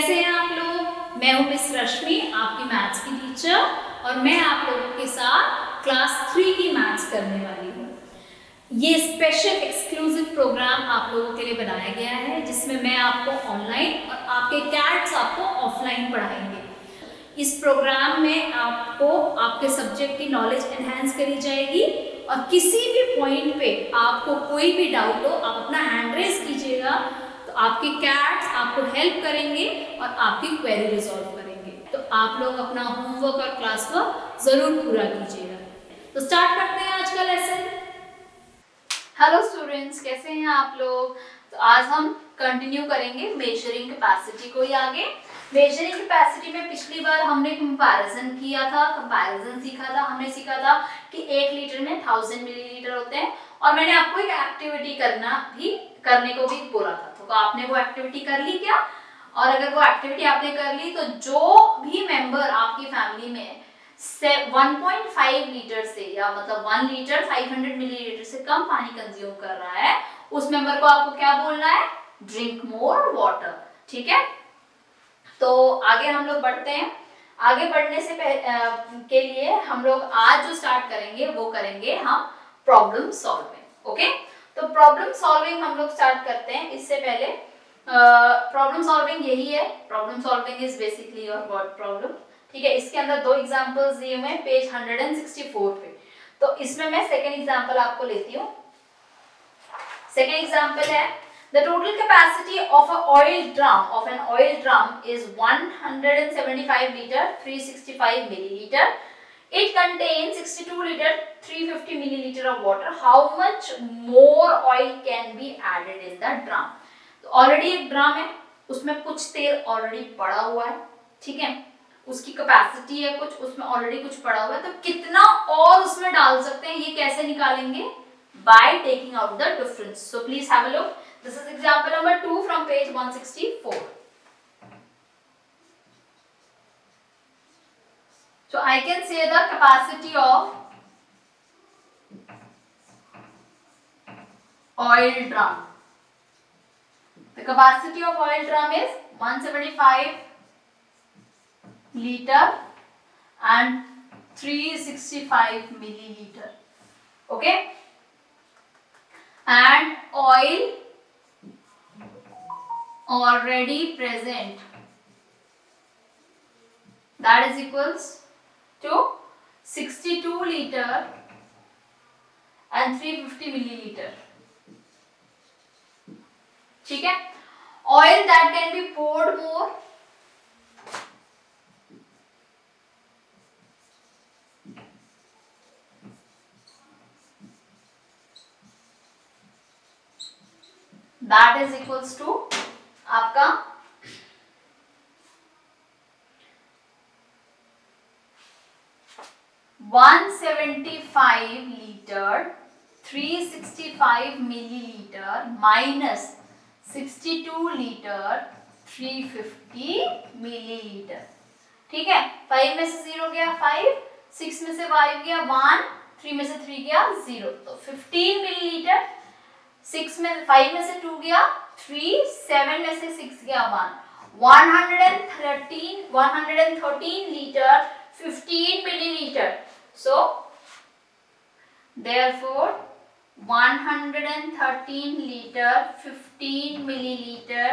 कैसे हैं आप लोग? मैं हूं मिस रश्मि, आपकी मैथ्स की टीचर, और मैं आप लोगों के साथ क्लास 3 की मैथ्स करने वाली हूँ। ये स्पेशल एक्सक्लूसिव प्रोग्राम आप लोगों के लिए बनाया गया है, जिसमें मैं आपको ऑनलाइन और आपके कैट्स आपको ऑफलाइन पढ़ाएंगे। इस प्रोग्राम में आपको आपके सब्जेक्ट की नॉलेज एनहांस करी जाएगी, और किसी भी पॉइंट पे आपको कोई भी डाउट हो, आप अपना हैंड रेज कीजिएगा, तो आपके कैट्स आपको हेल्प करेंगे और आपकी क्वेरी रिजॉल्व करेंगे। तो आप लोग अपना होमवर्क और क्लास वर्क जरूर पूरा कीजिएगा। तो स्टार्ट करते हैं आज का लेसन। हेलो स्टूडेंट्स, कैसे हैं आप लोग? तो आज हम कंटिन्यू करेंगे मेजरिंग कैपेसिटी को ही आगे। मेजरिंग कैपेसिटी में पिछली बार हमने कंपैरिजन किया था, कंपैरिजन सीखा था। हमने सीखा था कि 1 लीटर में 1000 मिलीलीटर होते हैं, और मैंने आपको एक एक्टिविटी करने को भी बोला था। तो आपने वो एक्टिविटी कर ली क्या? और अगर वो एक्टिविटी आपने कर ली, तो जो भी मेंबर आपकी फैमिली में 1.5 लीटर से, या मतलब 1 लीटर 500 मिलीलीटर से कम पानी कंज्यूम कर रहा है, उस मेंबर को आपको क्या बोलना है? Drink more water. ठीक है, तो आगे हम लोग बढ़ते हैं। आगे बढ़ने से के लिए हम लोग आज जो स्टार्ट करेंगे वो करेंगे हम प्रॉब्लम सॉल्विंग। ओके, तो प्रॉब्लम सॉल्विंग हम लोग स्टार्ट करते हैं। इससे पहले प्रॉब्लम सॉल्विंग यही है, problem solving is basically your word problem. ठीक है, इसके अंदर 2 एग्जांपल्स दिए हुए हैं पेज 164 पे। तो इसमें मैं सेकंड एग्जांपल आपको लेती हूँ। सेकंड एग्जांपल है, the total capacity of an oil drum is 175 liter 365 milliliter. It contains 62 liter 350 milliliter of water. How much more oil can be added in the drum? तो already एक drum है, उसमें कुछ तेल ऑलरेडी पड़ा हुआ है। ठीक है, उसकी कैपेसिटी है कुछ, उसमें ऑलरेडी कुछ पड़ा हुआ है, तो कितना और उसमें डाल सकते हैं, ये कैसे निकालेंगे? By taking out the difference. So please have a look. This is example number 2 from page 164. So I can say the capacity of oil drum. The capacity of oil drum is 175 liter and 365 milliliter. Okay, and oil already present, that is equals to 62 liter and 350 milliliter. ठीक है, oil that can be poured more, that is equals to आपका 175 litre 365 millilitre minus 62 litre 350 millilitre. ठीक है, 5 में से 0 गया 5, 6 में से 5 गया 1, 3 में से 3 गया 0, तो 15 मिलीलीटर। 6 में 5 में से 2 गया 3, 7 में से 6 गया 1, 113 litre 15 milliliter. So therefore 113 liter 15 milliliter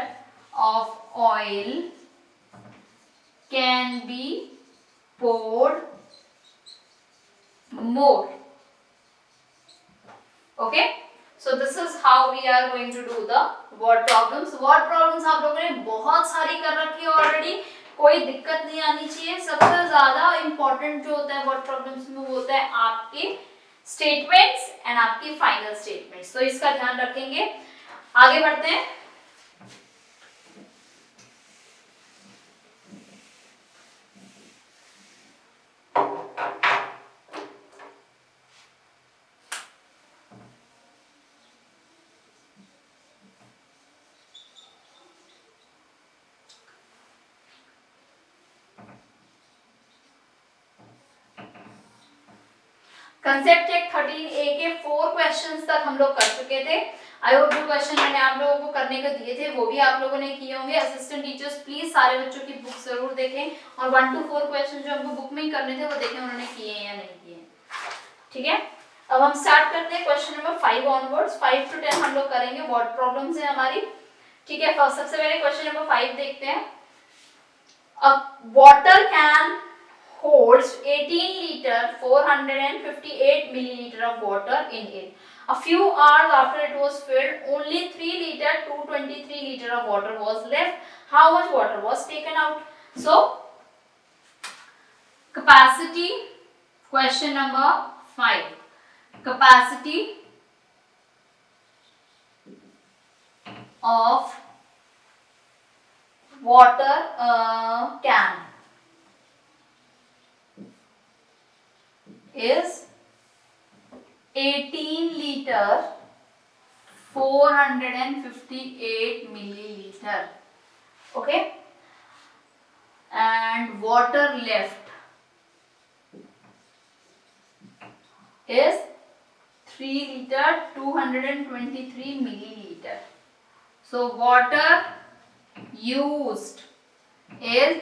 of oil can be poured more. Okay, so this is how we are going to do the word problems. Word problems आप लोगों ने बहुत सारी कर रखी है ऑलरेडी, कोई दिक्कत नहीं आनी चाहिए। सबसे ज्यादा इंपॉर्टेंट जो होता है वर्ड प्रॉब्लम्स में वो होता है आपके स्टेटमेंट्स एंड आपकी फाइनल स्टेटमेंट्स, तो इसका ध्यान रखेंगे। आगे बढ़ते हैं। कंसेप्ट चेक 13A के 4 क्वेश्चंस तक हम लोग कर चुके थे। आई होप जो क्वेश्चन मैंने आप लोगों को करने को दिए थे वो भी आप लोगों ने किए होंगे। असिस्टेंट टीचर्स प्लीज सारे बच्चों की बुक जरूर देखें और 1 to 4 क्वेश्चन जो हमको बुक में ही करने थे वो देखें उन्होंने किए हैं या नहीं किए। ठीक है, अब हम स्टार्ट करते हैं क्वेश्चन नंबर 5 ऑनवर्ड्स। 5 to 10 हम लोग करेंगे, वर्ड प्रॉब्लम्स है हमारी। ठीक है, सबसे पहले क्वेश्चन नंबर 5 देखते हैं। अ water can holds 18 liter 458 milliliter of water in it. A few hours after it was filled, only 3 liter 223 liter of water was left. How much water was taken out? So, capacity, question number 5. Capacity of water can is 18 liter 458 milliliter. Okay, and water left is 3 liter 223 milliliter. So water used is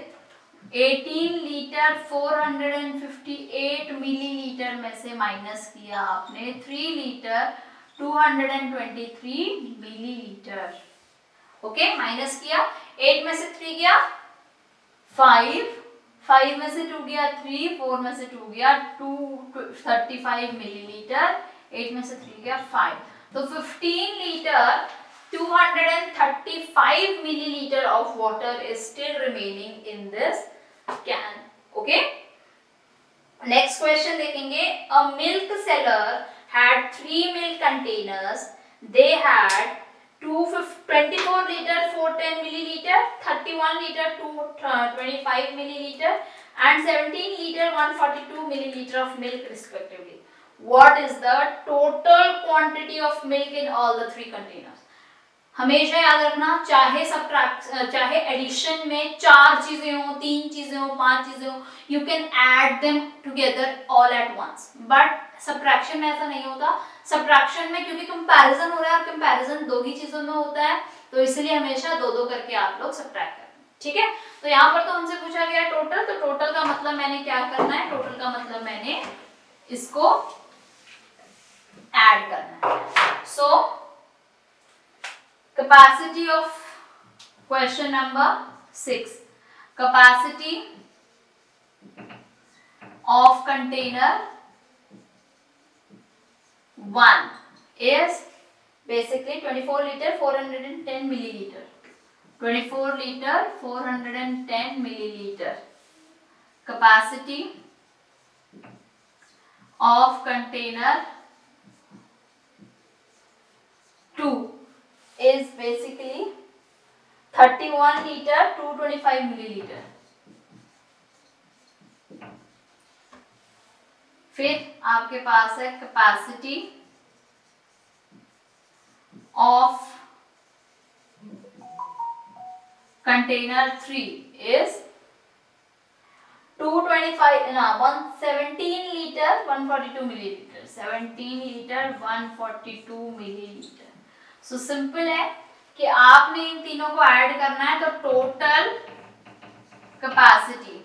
18 litre 458 millilitre में से minus किया आपने 3 litre 223 millilitre. Okay, minus किया, 8 में से 3 गया 5, 5 में से 2 गया 3, 4 में से 2 गया 235 मिलीलीटर, 8 में से 3 गया 5, तो 15 litre 235 milliliter of water is still remaining in this can. Okay, next question देखेंगे। A milk seller had 3 milk containers. They had 24 liter 410 milliliter, 31 liter 225 milliliter and 17 liter 142 milliliter of milk respectively. What is the total quantity of milk in all the 3 containers? हमेशा याद रखना, चाहे चाहे addition में 4 चीजें हो, 3 चीजें हो, 5 चीजें हो, you can add them together all at once, but subtraction में ऐसा नहीं होता। सब्ट्रैक्शन में क्योंकि कंपैरिजन हो रहा है और कंपैरिजन 2 ही चीजों में होता है, तो इसलिए हमेशा 2-2 करके आप लोग सब्ट्रैक्ट करें। ठीक है, तो यहाँ पर तो हमसे पूछा गया टोटल, तो टोटल का मतलब मैंने क्या करना है, टोटल का मतलब मैंने इसको ऐड करना है। सो capacity of question number 6, capacity of container 1 is basically 24 liter 410 milliliter, 24 liter 410 milliliter. Capacity of container 2 is basically 31 liter 225 milliliter. फिर आपके पास है capacity of container 3 is 117 liter 142 milliliter, 17 liter 142 milliliter. So simple है कि आपने इन तीनों को ऐड करना है, तो total capacity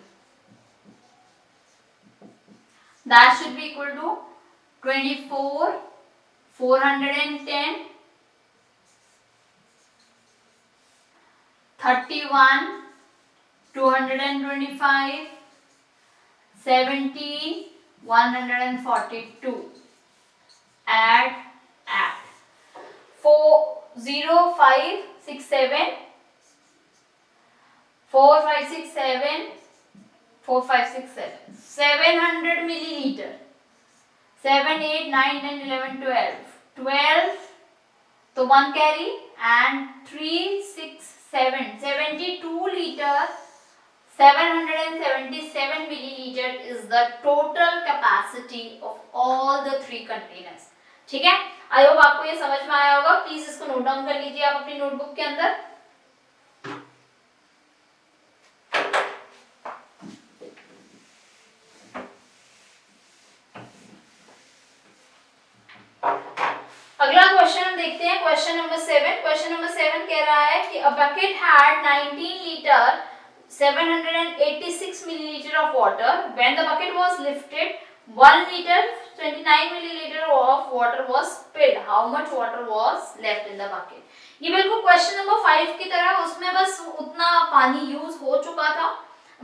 that should be equal to 24 410 31 225 17 142 add 4567 700 milliliter, 7 8 9 10 11 12 तो 1 carry and 3 6 7 72 liter 777 milliliter is the total capacity of all the 3 containers. ठीक है, आई होप आपको ये समझ में आया होगा। प्लीज इसको नोट डाउन कर लीजिए आप अपनी नोटबुक के अंदर। अगला क्वेश्चन हम देखते हैं, क्वेश्चन नंबर 7. क्वेश्चन नंबर 7 कह रहा है कि a bucket had 19 liter 786 milliliter of water. When the bucket was lifted, 1 liter 29 milliliter of water was spilled. How much water was left in the bucket? ये बिल्कुल question number 5 की तरह, उसमें बस उतना पानी यूज हो चुका था,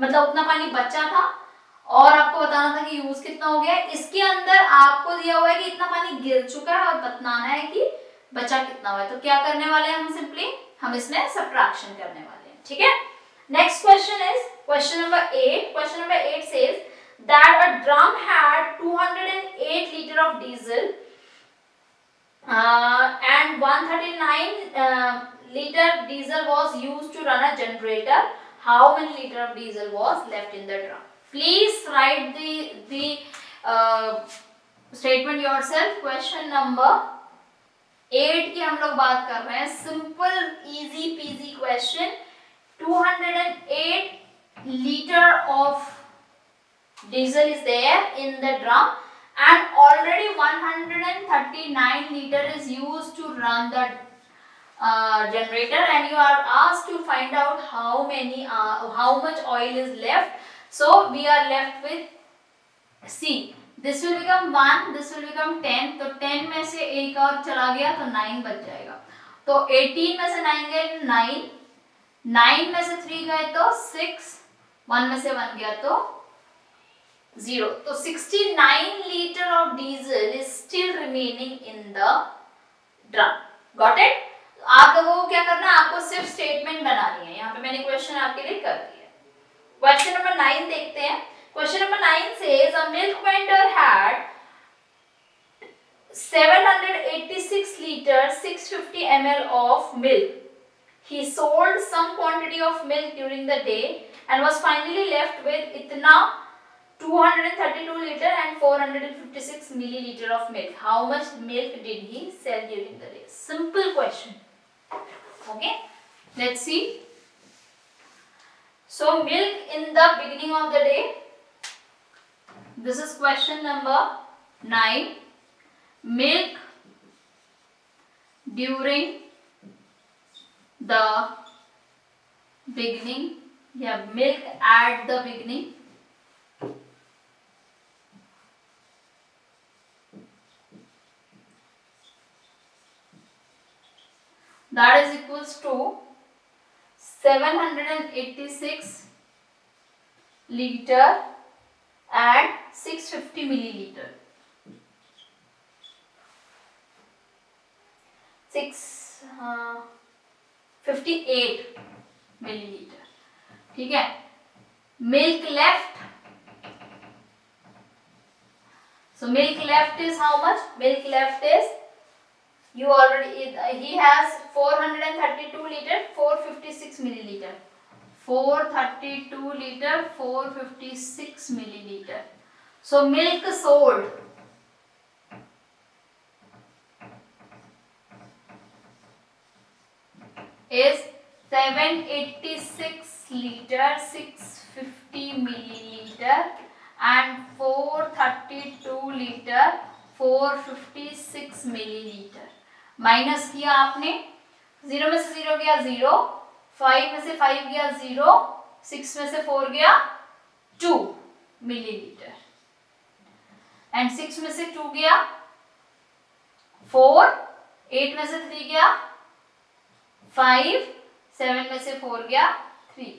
मतलब उतना पानी बचा था और आपको बताना था कि यूज कितना हो गया है। इसके अंदर आपको दिया हुआ है कि इतना पानी गिर चुका है और बताना है कि बचा कितना हुआ है। तो क्या करने वाले हैं हम, सिंपली हम इसमें सब्ट्रैक्शन करने वाले हैं, ठीक है। Next question is question number 8. Question number 8 says that a drum had 208 liter of diesel and 139 liter diesel was used to run a generator. How many liter of diesel was left in the drum? Please write the statement yourself. Question number 8 की हम लोग बात कर रहे हैं. Simple, easy peasy question. 208 liter of diesel is there in the drum and already 139 liter is used to run the generator, and you are asked to find out how much oil is left. So we are left with C. This will become 1, this will become 10. तो 10 में से एक और चला गया तो 9 बच जाएगा. तो 18 में से 9 गए 9, 9 में से 3 गए तो 6, 1 में से 1 गया तो 0. तो 69 liter of diesel is still remaining in the drum. Got it? आप लोगों को क्या करना है, आपको सिर्फ स्टेटमेंट बनानी है. यहाँ पे मैंने क्वेश्चन आपके लिए कर दिया. क्वेश्चन नंबर 9 देखते हैं. Question number 9 says a milk vendor had 786 liter 650 ml of milk. He sold some quantity of milk during the day and was finally left with itna 232 liter and 456 milliliter of milk. How much milk did he sell during the day? Simple question. Okay, let's see. So milk in the beginning of the day. This is question number 9. Milk during the beginning. Yeah, milk at the beginning. That is equals to 786 liter and 650 milliliter. 658 milliliter. ठीक है. Milk left. So milk left is how much? Milk left is, you already, he has 432 liter 456 milliliter. 432 liter 456 milliliter. So milk sold is 786 liter 650 milliliter and 432 liter 456 milliliter. Minus किया आपने, 0 में से 0 गया 0, 5 में से 5 गया 0, 6 में से 4 गया 2 मिलीलीटर एंड 6 में से 2 गया 4, 8 में से 3 गया 5, 7 में से 4 गया 3.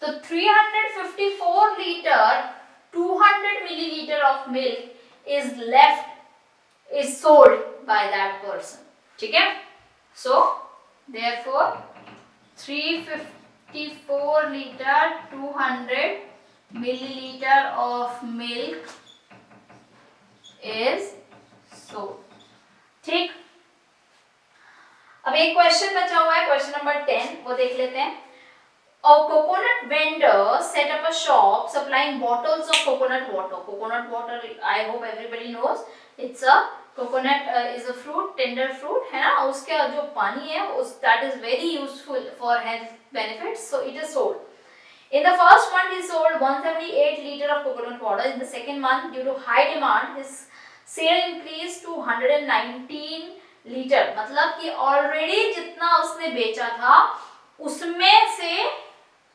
तो 354 litre 200 milliliter of milk is sold by that person. ठीक है. So therefore 354 liter 200 milliliter of milk is sold. ठीक. अब एक क्वेश्चन बचा हुआ है, क्वेश्चन नंबर 10, वो देख लेते हैं. A coconut vendor set up a shop supplying bottles of coconut water. Coconut water, I hope everybody knows. It's a coconut is a fruit, tender fruit, है ना. उसका जो पानी है, that is very useful for health benefits. So it is sold. In the first month, he sold 178 liter of coconut water. In the second month, due to high demand, his sale increased to 119 litre, मतलब कि already जितना उसने बेचा था उसमें से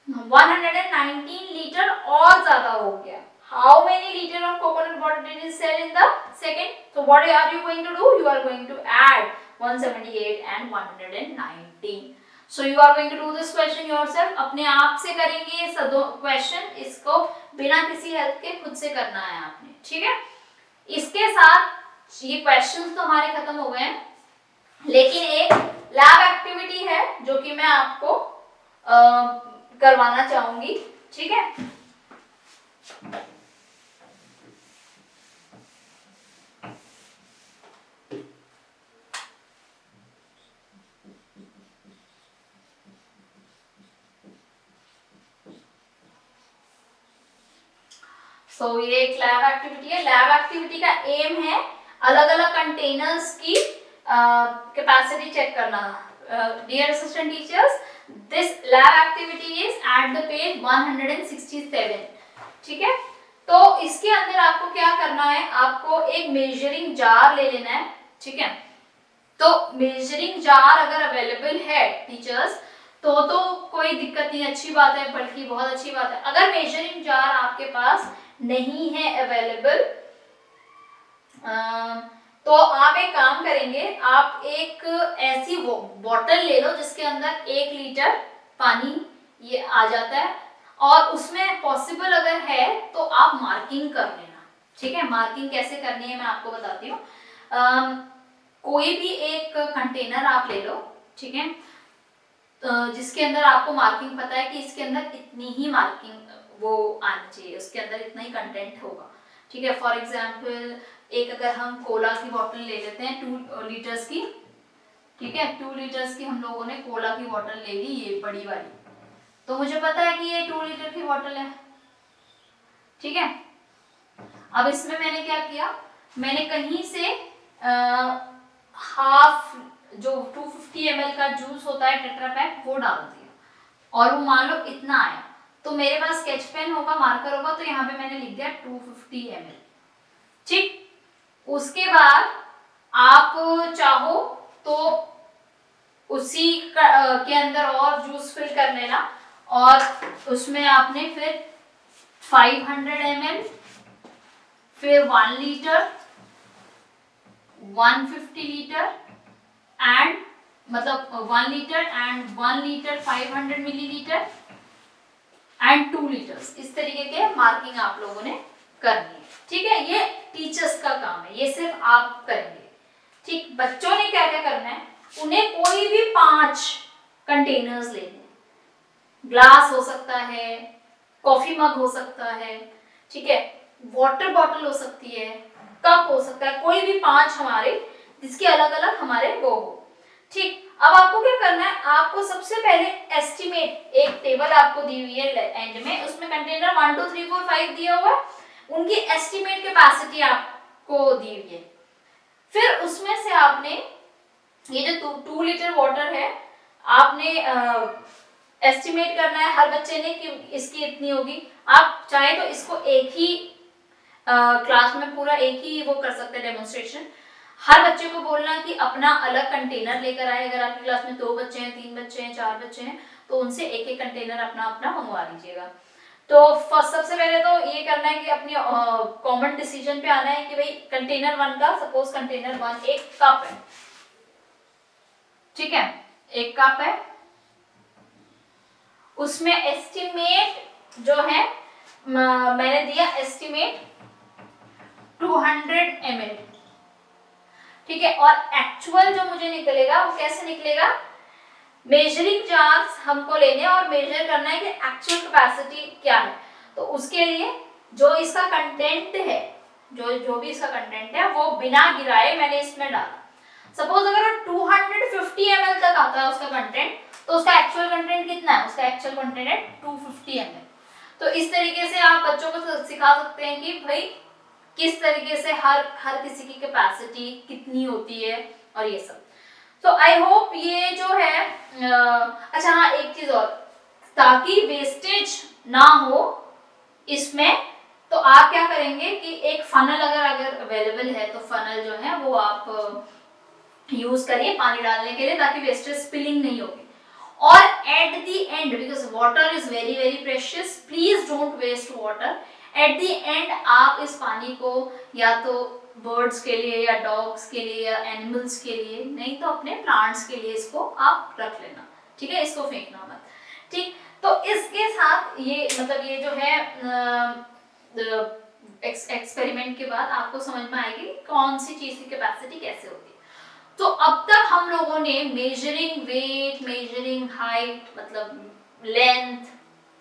119 litre और ज्यादा हो गया. How many liter of coconut water did he sell in the second? So what are you going to do? You are going to add 178 and 119. So you are going to do this question yourself. अपने आप से करेंगे ये सब question, इसको बिना किसी help के खुद से करना है आपने, ठीक है. इसके साथ ये क्वेश्चंस तो हमारे खत्म हो गए हैं, लेकिन एक लैब एक्टिविटी है जो कि मैं आपको करवाना चाहूंगी, ठीक है. सो ये एक लैब एक्टिविटी है. लैब एक्टिविटी का एम है अलग अलग कंटेनर्स की कैपेसिटी चेक करना. Dear assistant teachers, this lab activity is at the page 167, ठीक है. तो इसके अंदर आपको क्या करना है, आपको एक मेजरिंग जार ले लेना है, ठीक है. तो मेजरिंग जार अगर अवेलेबल है टीचर्स तो कोई दिक्कत नहीं, अच्छी बात है, बल्कि बहुत अच्छी बात है. अगर मेजरिंग जार आपके पास नहीं है अवेलेबल, तो आप एक काम करेंगे, आप एक ऐसी बोतल ले लो जिसके अंदर 1 लीटर पानी ये आ जाता है, और उसमें पॉसिबल अगर है तो आप मार्किंग कर लेना, ठीक है. मार्किंग कैसे करनी है मैं आपको बताती हूँ. कोई भी एक कंटेनर आप ले लो, ठीक है, जिसके अंदर आपको मार्किंग पता है कि इसके अंदर इतनी ही मार्किंग वो आनी चाहिए, उसके अंदर इतना ही कंटेंट होगा, ठीक है. फॉर एग्जांपल एक अगर हम कोला की बोतल ले लेते हैं 2 लीटर्स की, ठीक है, 2 लीटर्स की हम लोगों ने कोला की बोतल ले ली, ये बड़ी वाली, तो मुझे पता है कि ये 2 लीटर की बोतल है, ठीक है. अब इसमें मैंने क्या किया, मैंने कहीं से हाफ जो 250 ml का जूस होता है टेट्रा पैक वो डाल दिया, और वो मान लो इतना आया, तो मेरे पास स्केच पेन होगा, मार्कर होगा, तो यहाँ पे मैंने लिख दिया 250 ml, ठीक. उसके बाद आप चाहो तो उसी के अंदर और जूस फिल कर लेना, और उसमें आपने फिर 500 ml, फिर 1 लीटर, 150 लीटर एंड मतलब 1 litre and 1 litre 500 millilitre and 2 litres, इस तरीके के मार्किंग आप लोगों ने करनी है, ठीक है. ये टीचर्स का काम है, ये सिर्फ आप करेंगे, ठीक. बच्चों ने क्या क्या करना है, उन्हें कोई भी 5 कंटेनर्स लेने, ग्लास हो सकता है, कॉफी मग हो सकता है, ठीक है, वाटर बॉटल हो सकती है, कप हो सकता है, कोई भी 5 हमारे जिसके अलग अलग हमारे वो हो, ठीक. अब आपको क्या करना है, आपको सबसे पहले एस्टिमेट, एक टेबल आपको दी हुई है एंड में, उसमें कंटेनर 1 2 3 4 5 दिया हुआ है, उनकी एस्टिमेट कैपेसिटी आपको दी हुई है. फिर उसमें से आपने ये जो 2 लीटर वाटर है, आपने एस्टिमेट करना है हर बच्चे ने कि इसकी इतनी होगी. आप चाहे तो इसको एक ही क्लास में पूरा एक ही वो कर सकते हैं डेमोन्स्ट्रेशन. हर बच्चे को बोलना कि अपना अलग कंटेनर लेकर आए. अगर आपकी क्लास में 2 बच्चे हैं, 3 बच्चे हैं, 4 बच्चे हैं, तो उनसे एक एक कंटेनर अपना अपना मंगवा लीजिएगा. तो फर्स्ट सबसे पहले तो ये करना है कि अपनी कॉमन डिसीजन पे आना है कि भाई कंटेनर 1 का, सपोज कंटेनर 1 एक कप है, ठीक है, एक कप है, उसमें एस्टिमेट जो है मैंने दिया एस्टिमेट 200 ml, ठीक है. और एक्चुअल जो मुझे निकलेगा वो कैसे निकलेगा, मेजरिंग जार्स हमको लेने और मेजर करना है कि एक्चुअल कैपेसिटी क्या है. तो उसके लिए जो इसका कंटेंट है, जो भी इसका कंटेंट है वो बिना गिराए मैंने इसमें डाला. सपोज अगर 250 ml तक आता है उसका कंटेंट, तो उसका एक्चुअल कंटेंट कितना है, उसका एक्चुअल कंटेंट है 250 ml. तो इस तरीके से आप बच्चों को सिखा सकते हैं कि भाई किस तरीके से हर किसी की कैपेसिटी कितनी होती है और ये सब. तो आई होप ये जो है अच्छा हाँ, एक चीज और, ताकि वेस्टेज ना हो इसमें, तो आप क्या करेंगे कि एक फनल अगर अवेलेबल है तो फनल जो है वो आप यूज करिए पानी डालने के लिए, ताकि वेस्टेज स्पिलिंग नहीं होगी। और at the end, because water is very very precious, please don't waste water. At the end आप इस पानी को या तो बर्ड्स के लिए या डॉग्स के लिए या एनिमल्स के लिए, नहीं तो अपने प्लांट्स के लिए इसको आप रख लेना, ठीक है, इसको फेंकना मत, ठीक। तो इसके साथ ये मतलब ये जो है एक्सपेरिमेंट के बाद आपको समझ में आएगी कौन सी चीज की कैपेसिटी कैसे होती है। तो अब तक हम लोगों ने मेजरिंग वेट, मेजरिंग हाइट, मतलब लेंथ,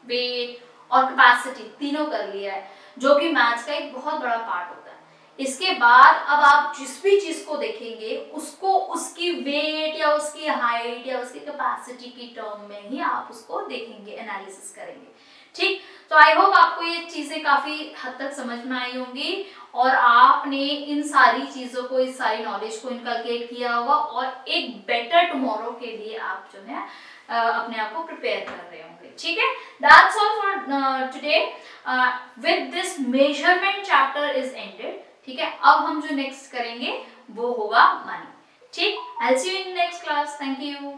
वेट और कैपेसिटी तीनों कर लिया है, जो कि मैथ्स का एक बहुत बड़ा पार्ट होता है। इसके बाद अब आप जिस भी चीज को देखेंगे उसको उसकी वेट या उसकी हाइट या उसकी कैपेसिटी की टर्म में ही आप उसको देखेंगे, एनालिसिस करेंगे, ठीक। तो आई होप आपको ये चीजें काफी हद तक समझ में आई होंगी और आपने इन सारी चीजों को, इस सारी नॉलेज को इनकलकेट किया होगा और एक बेटर टुमारो के लिए आप जो है अपने आप को प्रिपेयर कर रहे होंगे, ठीक है। That's all for today. With this measurement chapter is ended, ठीक है। अब हम जो नेक्स्ट करेंगे वो होगा मनी, ठीक। I will see you in next class. Thank you.